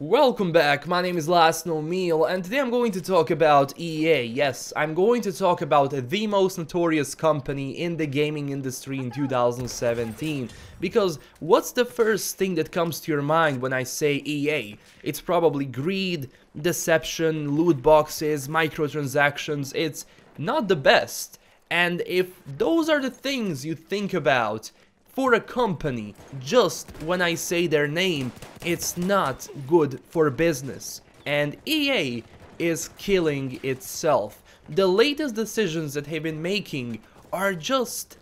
Welcome back, my name is LastKnownMeal, and today I'm going to talk about EA. Yes, I'm going to talk about the most notorious company in the gaming industry in 2017. Because what's the first thing that comes to your mind when I say EA? It's probably greed, deception, loot boxes, microtransactions. It's not the best. And if those are the things you think about for a company, just when I say their name, it's not good for business. And EA is killing itself. The latest decisions that they've been making are just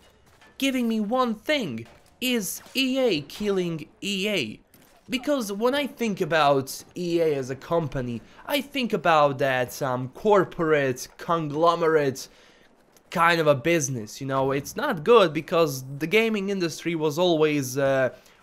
giving me one thing. Is EA killing EA? Because when I think about EA as a company, I think about that corporate, conglomerate kind of a business, you know. It's not good because the gaming industry was always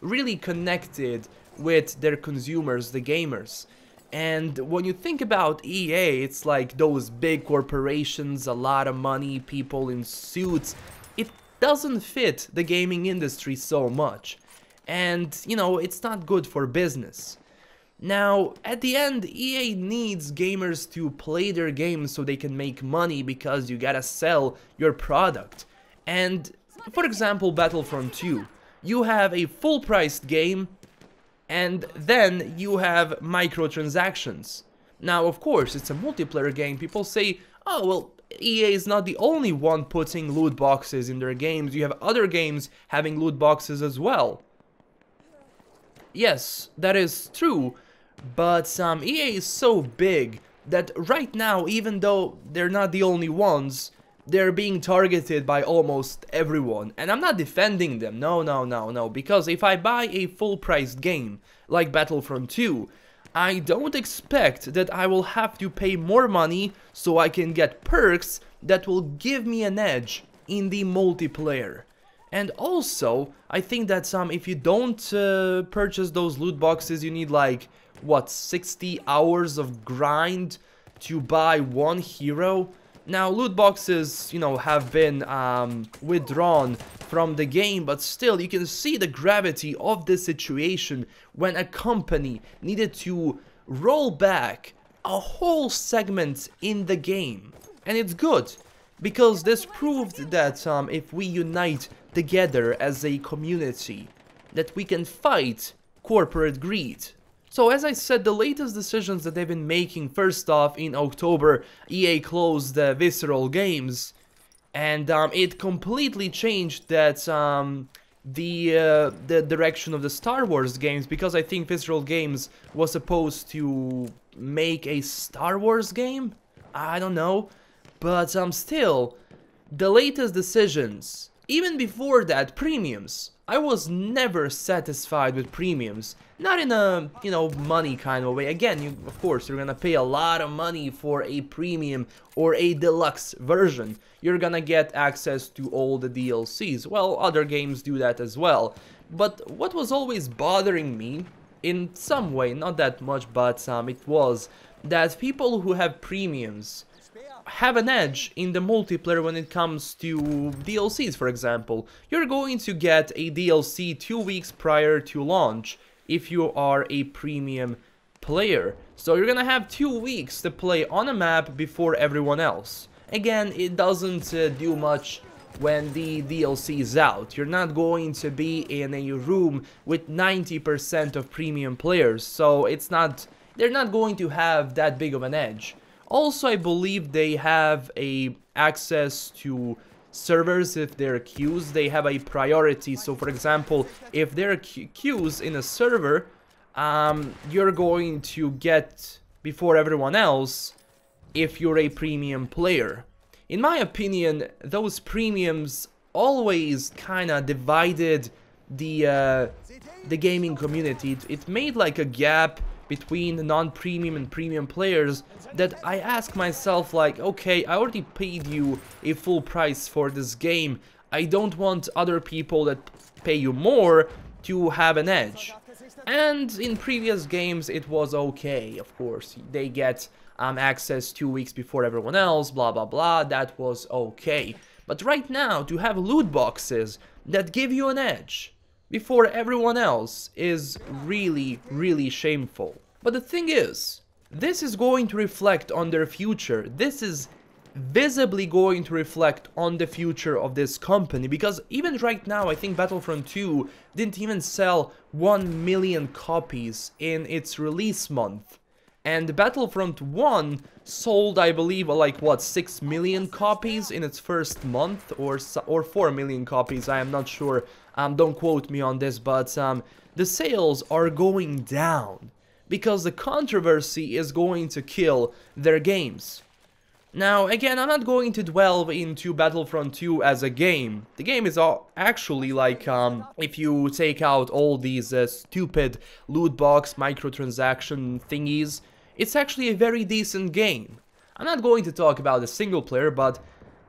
really connected with their consumers, the gamers. And when you think about EA, it's like those big corporations, a lot of money, people in suits. It doesn't fit the gaming industry so much. And, you know, it's not good for business. Now, at the end, EA needs gamers to play their games so they can make money because you gotta sell your product. And, for example, Battlefront 2, you have a full-priced game and then you have microtransactions. Now, of course, it's a multiplayer game. People say, oh, well, EA is not the only one putting loot boxes in their games. You have other games having loot boxes as well. Yes, that is true. But EA is so big that right now, even though they're not the only ones, they're being targeted by almost everyone. And I'm not defending them, no, because if I buy a full-priced game like Battlefront 2, I don't expect that I will have to pay more money so I can get perks that will give me an edge in the multiplayer. And also, I think that if you don't purchase those loot boxes, you need like, what, 60 hours of grind to buy one hero? Now, loot boxes, you know, have been withdrawn from the game, but still, you can see the gravity of this situation when a company needed to roll back a whole segment in the game. And it's good, because this proved that if we unite together as a community, that we can fight corporate greed. So as I said, the latest decisions that they've been making, first off, in October, EA closed Visceral Games, and it completely changed that the direction of the Star Wars games, because I think Visceral Games was supposed to make a Star Wars game? I don't know, but still, the latest decisions, even before that, premiums. I was never satisfied with premiums. Not in a, you know, money kind of way. Again, of course, you're gonna pay a lot of money for a premium or a deluxe version. You're gonna get access to all the DLCs. Well, other games do that as well. But what was always bothering me, in some way, not that much, but it was that people who have premiums have an edge in the multiplayer when it comes to DLCs, for example. You're going to get a DLC 2 weeks prior to launch if you are a premium player. So you're gonna have 2 weeks to play on a map before everyone else. Again, it doesn't do much when the DLC is out. You're not going to be in a room with 90% of premium players, so they're not going to have that big of an edge. Also, I believe they have access to servers. If they're queues, they have a priority. So, for example, if there are queues in a server, you're going to get before everyone else if you're a premium player. In my opinion, those premiums always kind of divided the gaming community. It made like a gap between non-premium and premium players that I ask myself, like, okay, I already paid you a full price for this game. I don't want other people that pay you more to have an edge. And in previous games it was okay, of course. They get access 2 weeks before everyone else, blah blah blah, that was okay. But right now, to have loot boxes that give you an edge before everyone else is really, really shameful. But the thing is, this is going to reflect on their future. This is visibly going to reflect on the future of this company, because even right now I think Battlefront 2 didn't even sell 1 million copies in its release month, and Battlefront 1 sold, I believe, like what, 6 million copies in its first month, or 4 million copies, I am not sure, don't quote me on this, but the sales are going down because the controversy is going to kill their games. Now, again, I'm not going to delve into Battlefront 2 as a game. The game is actually like, if you take out all these stupid loot box microtransaction thingies, it's actually a very decent game. I'm not going to talk about the single player, but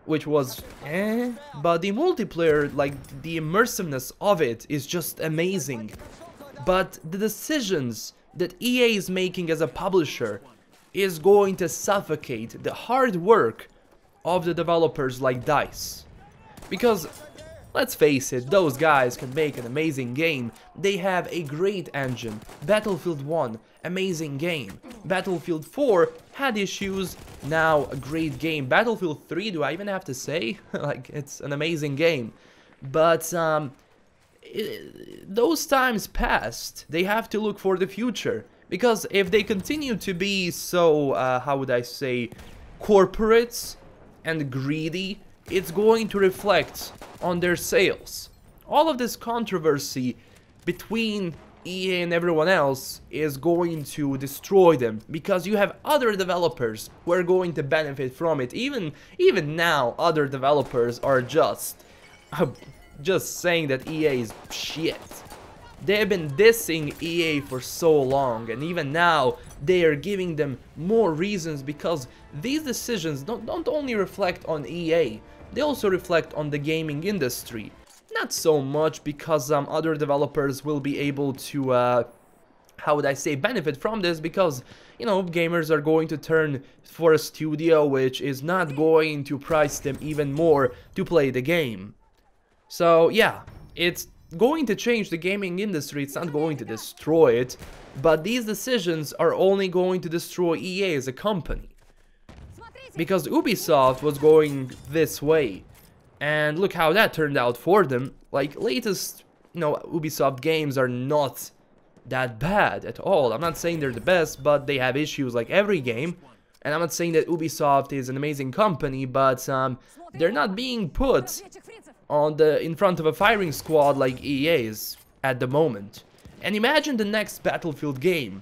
which was but the multiplayer, like the immersiveness of it is just amazing. But the decisions that EA is making as a publisher is going to suffocate the hard work of the developers like DICE. Because, let's face it, those guys can make an amazing game. They have a great engine. Battlefield 1, amazing game. Battlefield 4 had issues, now a great game. Battlefield 3, do I even have to say? Like, it's an amazing game. But, those times passed. They have to look for the future. Because if they continue to be so, how would I say, corporate and greedy, it's going to reflect on their sales. All of this controversy between EA and everyone else is going to destroy them, because you have other developers who are going to benefit from it. Even now, other developers are just saying that EA is shit. They have been dissing EA for so long, and even now they are giving them more reasons, because these decisions don't only reflect on EA, they also reflect on the gaming industry. Not so much because other developers will be able to, how would I say, benefit from this, because, you know, gamers are going to turn for a studio which is not going to price them even more to play the game. So yeah, it's going to change the gaming industry, it's not going to destroy it, but these decisions are only going to destroy EA as a company. Because Ubisoft was going this way, and look how that turned out for them. Like, latest, you know, Ubisoft games are not that bad at all. I'm not saying they're the best, but they have issues like every game. And I'm not saying that Ubisoft is an amazing company, but they're not being put in front of a firing squad like EA is at the moment. And imagine the next Battlefield game.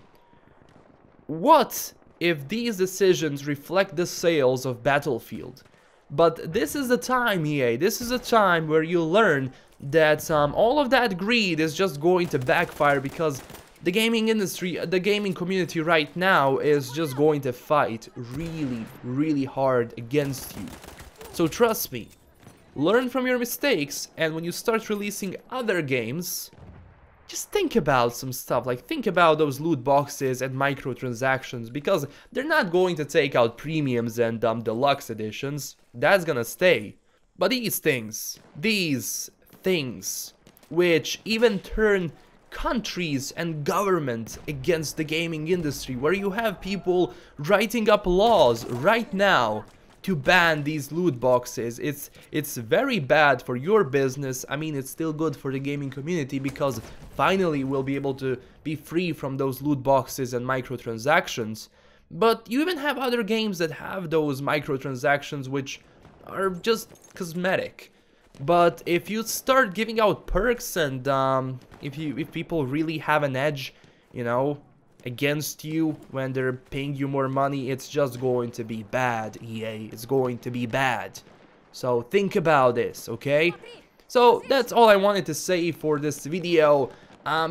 What if these decisions reflect the sales of Battlefield? But this is the time, EA, this is the time where you learn that all of that greed is just going to backfire, because the gaming industry, the gaming community right now is just going to fight really, really hard against you. So trust me, learn from your mistakes, and when you start releasing other games, just think about some stuff, like think about those loot boxes and microtransactions, because they're not going to take out premiums and deluxe editions. That's gonna stay. But these things, which even turn countries and government against the gaming industry, where you have people writing up laws right now to ban these loot boxes. It's very bad for your business. I mean, it's still good for the gaming community, because finally we'll be able to be free from those loot boxes and microtransactions. But you even have other games that have those microtransactions which are just cosmetic. But if you start giving out perks, and if people really have an edge, you know, against you when they're paying you more money, it's just going to be bad, EA. It's going to be bad. So think about this, okay? So that's all I wanted to say for this video.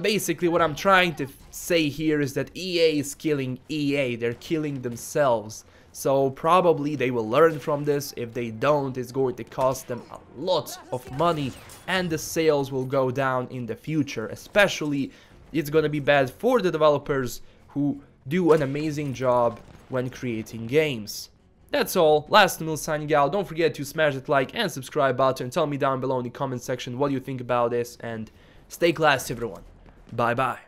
Basically what I'm trying to say here is that EA is killing EA. They're killing themselves. So probably they will learn from this. If they don't, it's going to cost them a lot of money, and the sales will go down in the future. Especially, it's gonna be bad for the developers who do an amazing job when creating games. That's all. LastKnownMeal signing out. Don't forget to smash that like and subscribe button. Tell me down below in the comment section what you think about this, and stay classy, everyone. Bye bye.